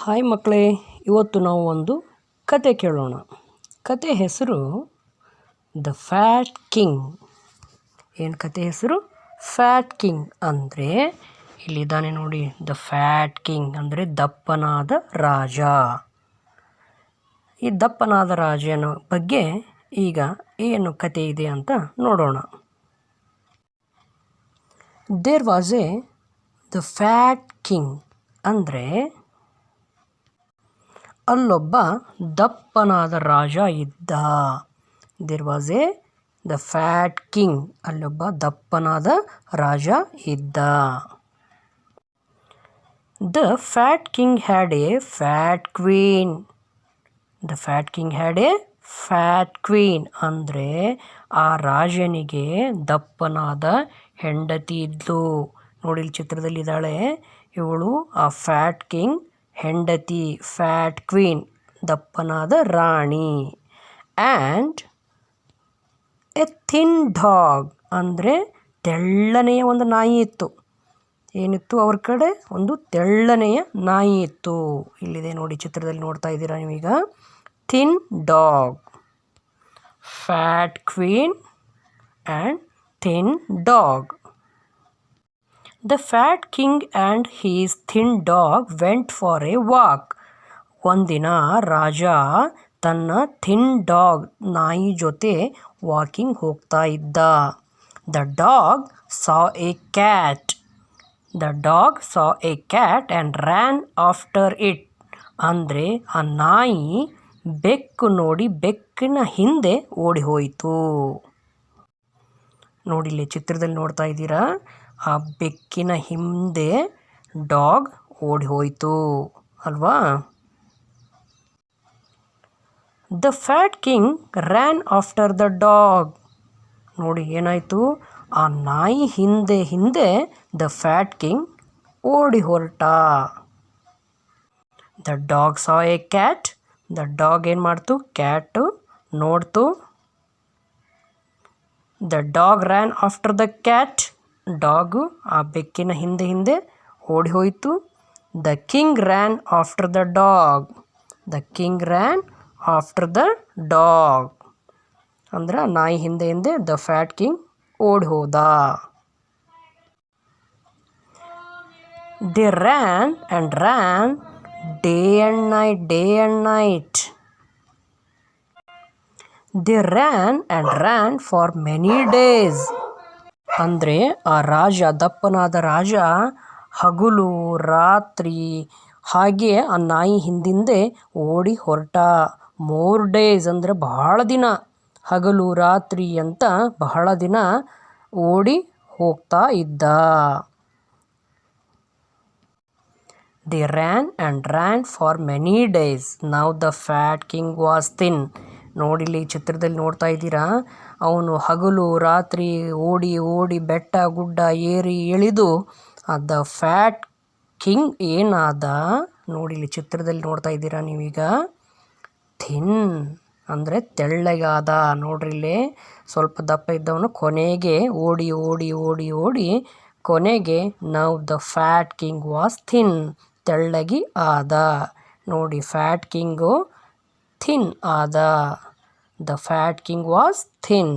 Hi ಮಕ್ಕಳೇ, ಇವತ್ತು ನಾವು ಒಂದು ಕತೆ ಕೇಳೋಣ. ಕತೆ ಹೆಸರು ದ ಫ್ಯಾಟ್ ಕಿಂಗ್. ಏನು ಕತೆ ಹೆಸರು? Fat king. ಅಂದರೆ ಇಲ್ಲಿದ್ದಾನೆ ನೋಡಿ, ದ ಫ್ಯಾಟ್ ಕಿಂಗ್ ಅಂದರೆ ದಪ್ಪನಾದ ರಾಜ. ಈ ದಪ್ಪನಾದ ರಾಜನ ಬಗ್ಗೆ ಈಗ ಏನು ಕತೆ ಇದೆ ಅಂತ ನೋಡೋಣ. There was a the fat king ಅಂದರೆ ಅಲ್ಲೊಬ್ಬ ದಪ್ಪನಾದ ರಾಜ ಇದ್ದ. There was a the fat king. ಅಲ್ಲೊಬ್ಬ ದಪ್ಪನಾದ ರಾಜ ಇದ್ದ. The fat king had a fat queen. The fat king had a fat queen ಅಂದರೆ ಆ ರಾಜನಿಗೆ ದಪ್ಪನಾದ ಹೆಂಡತಿ ಇದ್ಲು. ನೋಡಿ, ಇಲ್ಲಿ ಚಿತ್ರದಲ್ಲಿದ್ದಾಳೆ ಇವಳು, ಆ ಫ್ಯಾಟ್ ಕಿಂಗ್ ಹೆಂಡತಿ, ಫ್ಯಾಟ್ ಕ್ವೀನ್, ದಪ್ಪನಾದ ರಾಣಿ. ಆ್ಯಂಡ್ ಎ ಥಿನ್ ಡಾಗ್ ಅಂದರೆ ತೆಳ್ಳನೆಯ ಒಂದು ನಾಯಿ ಇತ್ತು. ಏನಿತ್ತು ಅವ್ರ ಕಡೆ? ಒಂದು ತೆಳ್ಳನೆಯ ನಾಯಿ ಇತ್ತು. ಇಲ್ಲಿದೆ ನೋಡಿ, ಚಿತ್ರದಲ್ಲಿ ನೋಡ್ತಾ ಇದ್ದೀರಾ ನೀವೀಗ. Thin dog, fat queen and thin dog. The fat king and his thin dog went for a walk. ಒಂದಿನ ರಾಜ ತನ್ನ ಥಿನ್ ಡಾಗ್ ನಾಯಿ ಜೊತೆ ವಾಕಿಂಗ್ ಹೋಗ್ತಾ ಇದ್ದ. The dog saw a cat. The dog saw a cat and ran after it. ಅಂದರೆ ಆ ನಾಯಿ ಬೆಕ್ಕು ನೋಡಿ ಬೆಕ್ಕಿನ ಹಿಂದೆ ಓಡಿ ಹೋಯಿತು. ನೋಡಿಲ್ಲಿ ಚಿತ್ರದಲ್ಲಿ ನೋಡ್ತಾ ಇದ್ದೀರಾ, ಆ ಬೆಕ್ಕಿನ ಹಿಂದೆ ಡಾಗ್ ಓಡಿ ಹೋಯಿತು ಅಲ್ವಾ. The fat king ran after the dog. ನೋಡಿ ಏನಾಯಿತು, ಆ ನಾಯಿ ಹಿಂದೆ ಹಿಂದೆ ದ ಫ್ಯಾಟ್ ಕಿಂಗ್ ಓಡಿ ಹೊರಟ. The dog saw a cat. The dog ಏನು ಮಾಡ್ತು? ಕ್ಯಾಟು ನೋಡ್ತು. The dog ran after the cat. Dog ಆ ಬೆಕ್ಕಿನ ಹಿಂದೆ ಹಿಂದೆ ಓಡಿ ಹೋಯಿತು. The king ran after the dog. The king ran after the dog ಅಂದರೆ ಆ ನಾಯಿ ಹಿಂದೆ ಹಿಂದೆ ದ ಫ್ಯಾಟ್ ಕಿಂಗ್ ಓಡಿ ಹೋದ. They ran and ran day and night, day and night. They ran and ran for many days. ಅಂದರೆ ಆ ರಾಜ, ದಪ್ಪನಾದ ರಾಜ ಹಗಲು ರಾತ್ರಿ ಹಾಗೆ ಆ ನಾಯಿ ಹಿಂದಿಂದೆ ಓಡಿ ಹೊರಟ. ಮೋರ್ ಡೇಸ್ ಅಂದರೆ ಬಹಳ ದಿನ, ಹಗಲು ರಾತ್ರಿ ಅಂತ ಬಹಳ ದಿನ ಓಡಿ ಹೋಗ್ತಾ ಇದ್ದ. They ran and ran for many days. Now the fat king was thin. ನೋಡಿಲ್ಲಿ ಚಿತ್ರದಲ್ಲಿ ನೋಡ್ತಾ ಇದ್ದೀರಾ, ಅವನು ಹಗಲು ರಾತ್ರಿ ಓಡಿ ಓಡಿ ಬೆಟ್ಟ ಗುಡ್ಡ ಏರಿ ಇಳಿದು ದ ಫ್ಯಾಟ್ ಕಿಂಗ್ ಏನಾದ? ನೋಡಿಲ್ಲಿ ಚಿತ್ರದಲ್ಲಿ ನೋಡ್ತಾ ಇದ್ದೀರಾ ನೀವೀಗ. ಥಿನ್ ಅಂದರೆ ತೆಳ್ಳಗಾದ. ನೋಡ್ರಿಲ್ಲಿ ಸ್ವಲ್ಪ ದಪ್ಪ ಇದ್ದವನು ಕೊನೆಗೆ ಓಡಿ ಓಡಿ ಓಡಿ ಓಡಿ ಕೊನೆಗೆ now the fat king was thin, ತೆಳ್ಳಗಿ ಆದ. ನೋಡಿ, ಫ್ಯಾಟ್ ಕಿಂಗು ಥಿನ್ ಆದ. The fat king was thin.